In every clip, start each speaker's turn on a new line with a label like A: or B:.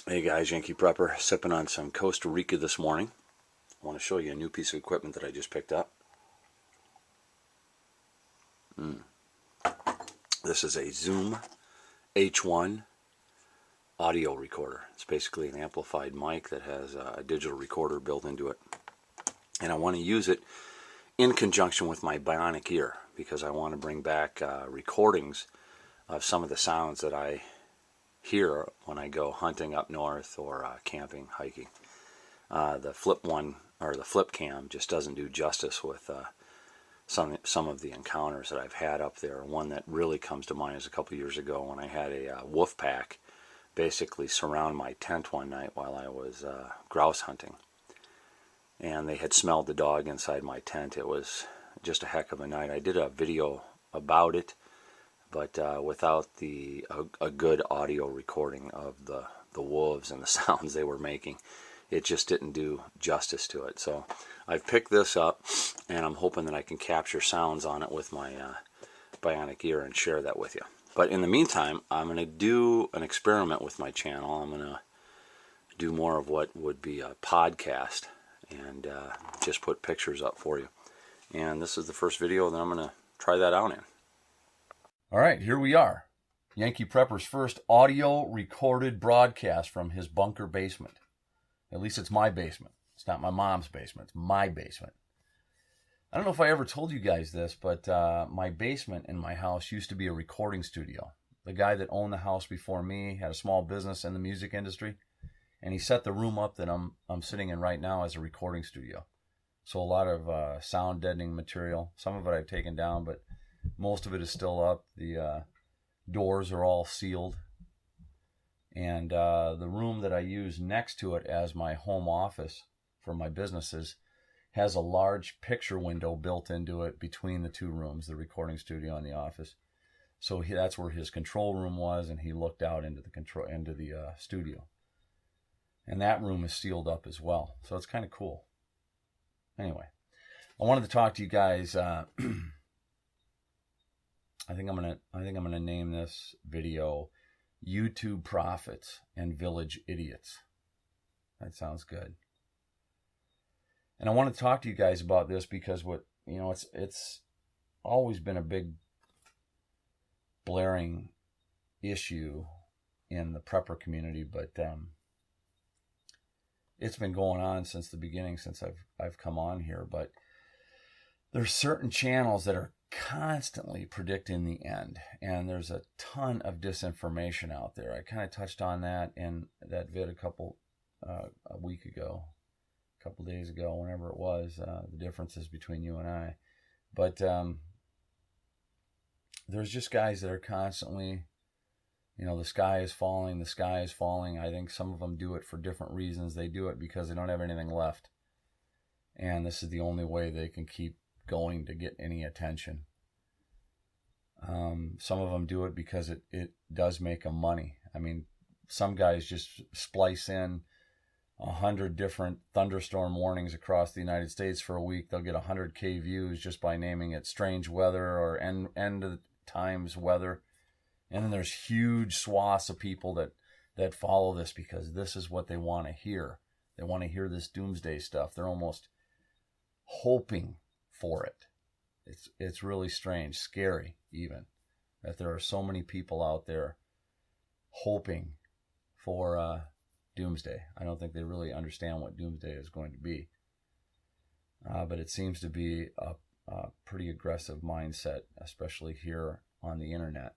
A: Hey guys, Yankee Prepper, sipping on some Costa Rica this morning. I want to show you a new piece of equipment that I just picked up. This is a Zoom H1 audio recorder. It's basically an amplified mic that has a digital recorder built into it. And I want to use it in conjunction with my bionic ear because I want to bring back recordings of some of the sounds that I hear when I go hunting up north or camping, hiking. The flip one, or the flip cam, just doesn't do justice with some of the encounters that I've had up there. One that really comes to mind is a couple years ago when I had a wolf pack basically surround my tent one night while I was grouse hunting. And they had smelled the dog inside my tent. It was just a heck of a night. I did a video about it, but without a good audio recording of the wolves and the sounds they were making, it just didn't do justice to it. So I've picked this up, and I'm hoping that I can capture sounds on it with my bionic ear and share that with you. But in the meantime, I'm going to do an experiment with my channel. I'm going to do more of what would be a podcast and just put pictures up for you. And this is the first video that I'm going to try that out in. All right, here we are. Yankee Prepper's first audio recorded broadcast from his bunker basement. At least it's my basement. It's not my mom's basement. It's my basement. I don't know if I ever told you guys this, but my basement in my house used to be a recording studio. The guy that owned the house before me had a small business in the music industry, and he set the room up that I'm sitting in right now as a recording studio. So a lot of sound deadening material. Some of it I've taken down, but most of it is still up. The doors are all sealed. And the room that I use next to it as my home office for my businesses has a large picture window built into it between the two rooms, the recording studio and the office. So that's where his control room was, and he looked out into the studio. And that room is sealed up as well. So it's kind of cool. Anyway, I wanted to talk to you guys. I think I'm gonna name this video YouTube Prophets and Village Idiots. That sounds good. And I want to talk to you guys about this because it's always been a big blaring issue in the prepper community, but it's been going on since the beginning, since I've come on here. But there's certain channels that are constantly predicting the end, and there's a ton of disinformation out there. I kind of touched on that in that vid a week ago, a couple days ago, whenever it was, the differences between you and I. But there's just guys that are constantly, the sky is falling, the sky is falling. I think some of them do it for different reasons. They do it because they don't have anything left, and this is the only way they can keep going to get any attention. Some of them do it because it does make them money. I mean, some guys just splice in 100 different thunderstorm warnings across the United States for a week. They'll get 100K views just by naming it strange weather or end of times weather. And then there's huge swaths of people that follow this because this is what they want to hear. They want to hear this doomsday stuff. They're almost hoping for it. It's really strange, scary even, that there are so many people out there hoping for doomsday. I don't think they really understand what doomsday is going to be. But it seems to be a pretty aggressive mindset, especially here on the internet.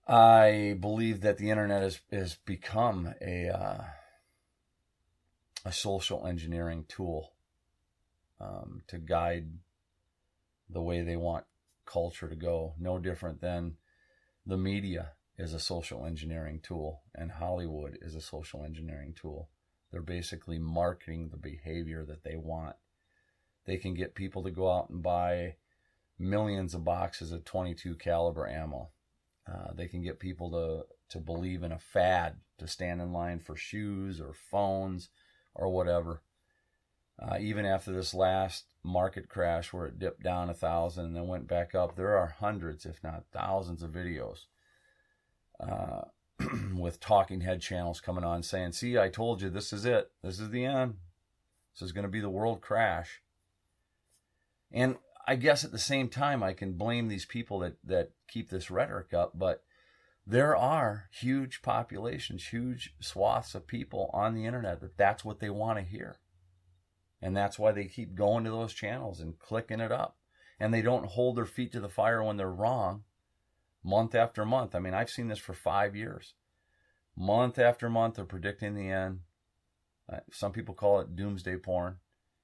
A: I believe that the internet has become a social engineering tool to guide the way they want culture to go. No different than the media is a social engineering tool and Hollywood is a social engineering tool. They're basically marketing the behavior that they want. They can get people to go out and buy millions of boxes of .22 caliber ammo. They can get people to believe in a fad, to stand in line for shoes or phones or whatever. Even after this last market crash where it dipped down 1,000 and then went back up, there are hundreds, if not thousands, of videos with talking head channels coming on saying, see, I told you, this is it. This is the end. This is going to be the world crash. And I guess at the same time, I can blame these people that keep this rhetoric up, but there are huge populations, huge swaths of people on the internet that's what they want to hear. And that's why they keep going to those channels and clicking it up. And they don't hold their feet to the fire when they're wrong month after month. I mean, I've seen this for 5 years. Month after month, they're predicting the end. Some people call it doomsday porn.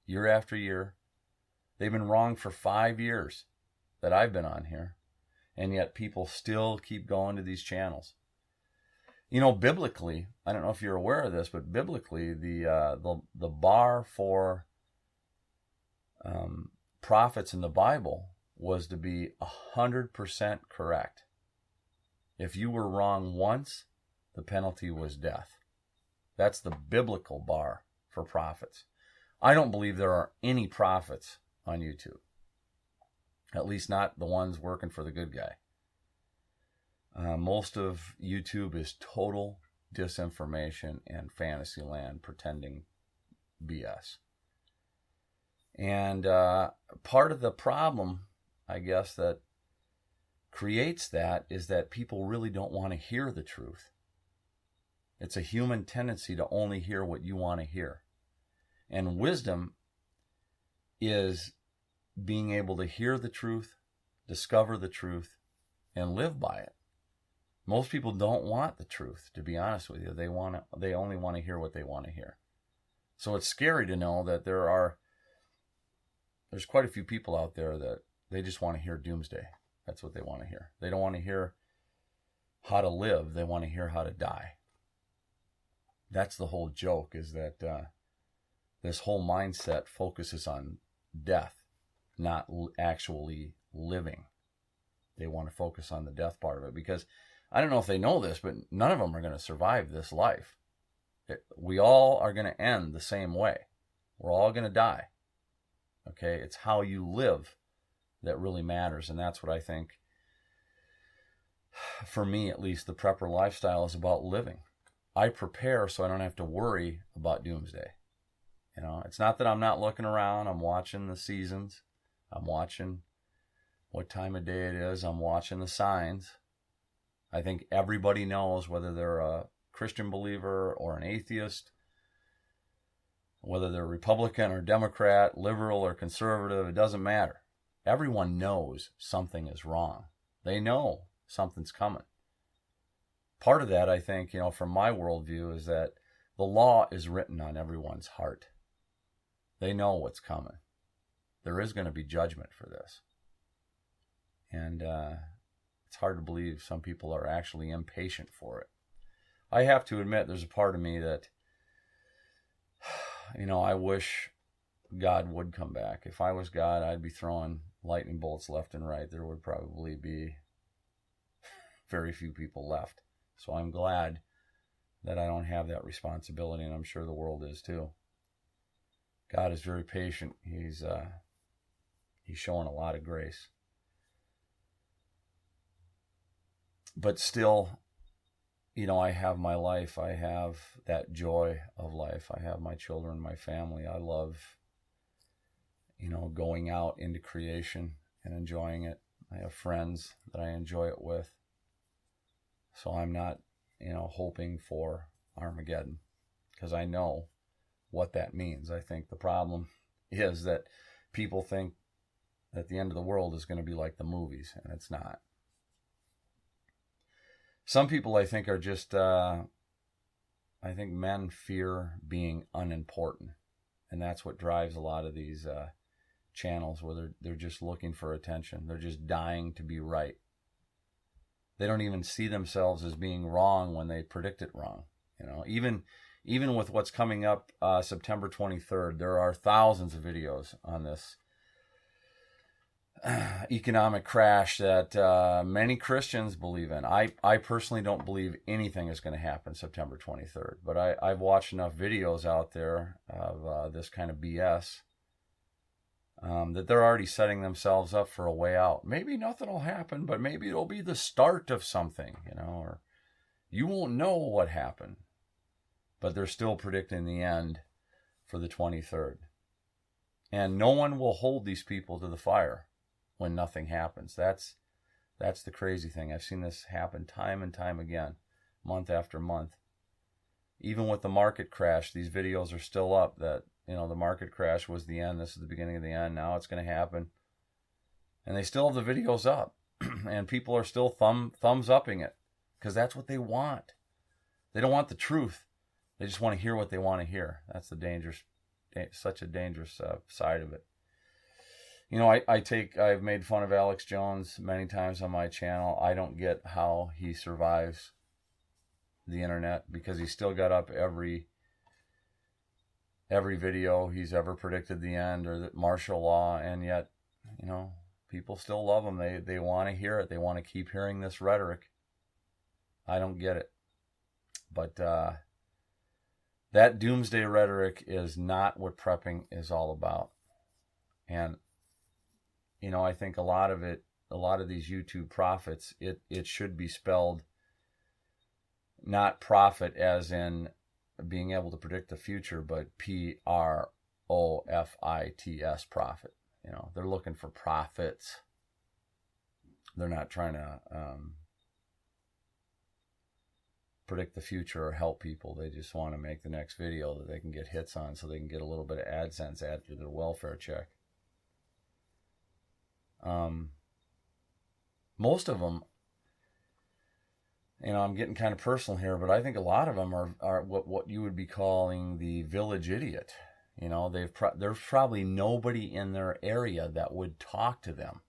A: Year after year. They've been wrong for 5 years that I've been on here. And yet people still keep going to these channels. You know, biblically, I don't know if you're aware of this, but biblically, the bar for prophets in the Bible was to be 100% correct. If you were wrong once, the penalty was death. That's the biblical bar for prophets. I don't believe there are any prophets on YouTube. At least not the ones working for the good guy. Most of YouTube is total disinformation and fantasy land pretending BS. And part of the problem, I guess, that creates that is that people really don't want to hear the truth. It's a human tendency to only hear what you want to hear. And wisdom is being able to hear the truth, discover the truth, and live by it. Most people don't want the truth, to be honest with you. They only want to hear what they want to hear. So it's scary to know that there's quite a few people out there that they just want to hear doomsday. That's what they want to hear. They don't want to hear how to live. They want to hear how to die. That's the whole joke, is that this whole mindset focuses on death, not actually living. They want to focus on the death part of it, because I don't know if they know this, but none of them are going to survive this life. We all are going to end the same way. We're all going to die. Okay? It's how you live that really matters, and that's what I think, for me at least, the prepper lifestyle is about living. I prepare so I don't have to worry about doomsday. You know, it's not that I'm not looking around. I'm watching the seasons. I'm watching what time of day it is. I'm watching the signs. I think everybody knows, whether they're a Christian believer or an atheist, whether they're Republican or Democrat, liberal or conservative, it doesn't matter. Everyone knows something is wrong. They know something's coming. Part of that, I think, you know, from my worldview, is that the law is written on everyone's heart. They know what's coming. There is going to be judgment for this. And it's hard to believe some people are actually impatient for it. I have to admit, there's a part of me that, you know, I wish God would come back. If I was God, I'd be throwing lightning bolts left and right. There would probably be very few people left. So I'm glad that I don't have that responsibility, and I'm sure the world is too. God is very patient. He's showing a lot of grace. But still, you know, I have my life. I have that joy of life. I have my children, my family. I love, you know, going out into creation and enjoying it. I have friends that I enjoy it with. So I'm not, you know, hoping for Armageddon, because I know what that means. I think the problem is that people think that the end of the world is going to be like the movies, and it's not. Some people, I think, are just, I think men fear being unimportant. And that's what drives a lot of these channels, where they're just looking for attention. They're just dying to be right. They don't even see themselves as being wrong when they predict it wrong. You know, even with what's coming up September 23rd, there are thousands of videos on this economic crash that many Christians believe in. I personally don't believe anything is going to happen September 23rd, but I've watched enough videos out there of this kind of BS that they're already setting themselves up for a way out. Maybe nothing will happen, but maybe it'll be the start of something, you know, or You won't know what happened, but they're still predicting the end for the 23rd. And no one will hold these people to the fire when nothing happens. That's the crazy thing. I've seen this happen time and time again, month after month. Even with the market crash, these videos are still up that, the market crash was the end. This is the beginning of the end. Now it's going to happen. And they still have the videos up. And people are still thumbs upping it because that's what they want. They don't want the truth. They just want to hear what they want to hear. That's such a dangerous side of it. I've made fun of Alex Jones many times on my channel. I don't get how he survives the internet because he's still got up every video he's ever predicted the end or the martial law, and yet, people still love him. They want to hear it. They want to keep hearing this rhetoric. I don't get it. But that doomsday rhetoric is not what prepping is all about. And I think a lot of these YouTube prophets, it should be spelled not prophet as in being able to predict the future, but PROFITS, prophet. They're looking for profits. They're not trying to predict the future or help people. They just want to make the next video that they can get hits on so they can get a little bit of AdSense after their welfare check. Most of them, I'm getting kind of personal here, but I think a lot of them are what you would be calling the village idiot. There's probably nobody in their area that would talk to them.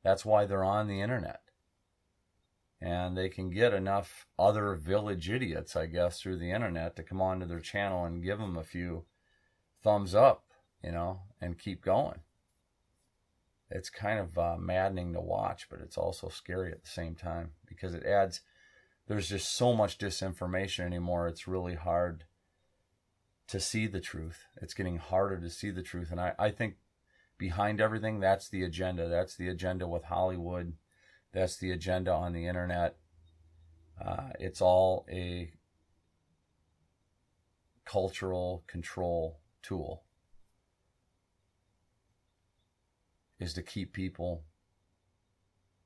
A: That's why they're on the internet. And they can get enough other village idiots, I guess, through the internet to come onto their channel and give them a few thumbs up, and keep going. It's kind of maddening to watch, but it's also scary at the same time because there's just so much disinformation anymore. It's really hard to see the truth. It's getting harder to see the truth. And I think behind everything, that's the agenda. That's the agenda with Hollywood. That's the agenda on the internet. It's all a cultural control tool. Is to keep people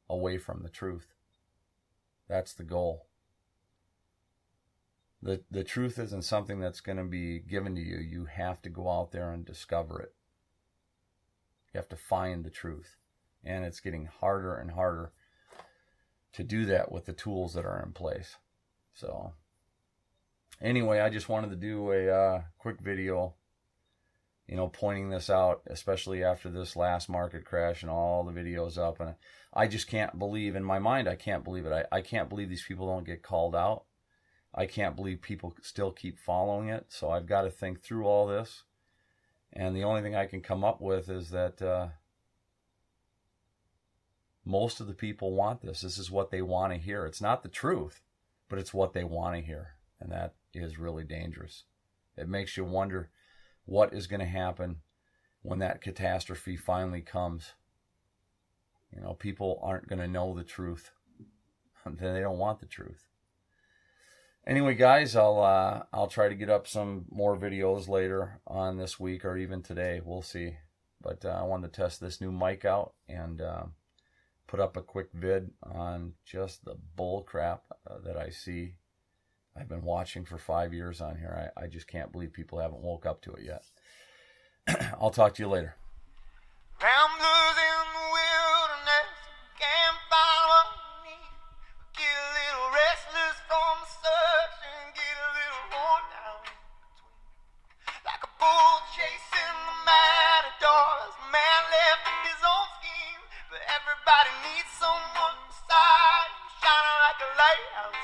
A: away from the truth. That's the goal. The truth isn't something that's going to be given to you. You have to go out there and discover it. You have to find the truth. And it's getting harder and harder to do that with the tools that are in place. So, anyway, I just wanted to do a quick video, pointing this out, especially after this last market crash and all the videos up. And I just can't believe, in my mind, I can't believe it. I can't believe these people don't get called out. I can't believe people still keep following it. So I've got to think through all this. And the only thing I can come up with is that most of the people want this. This is what they want to hear. It's not the truth, but it's what they want to hear. And that is really dangerous. It makes you wonder what is going to happen when that catastrophe finally comes. People aren't going to know the truth. They don't want the truth. Anyway, guys, I'll try to get up some more videos later on this week or even today. We'll see. But I wanted to test this new mic out and put up a quick vid on just the bull crap that I see. I've been watching for 5 years on here. I just can't believe people haven't woke up to it yet. I'll talk to you later.
B: Ramblers in the wilderness, can't find what we need. Get a little restless from the search and get a little worn down in between. Like a bull chasing the matadors, a man left his own scheme. But everybody needs someone beside him, shining like a lighthouse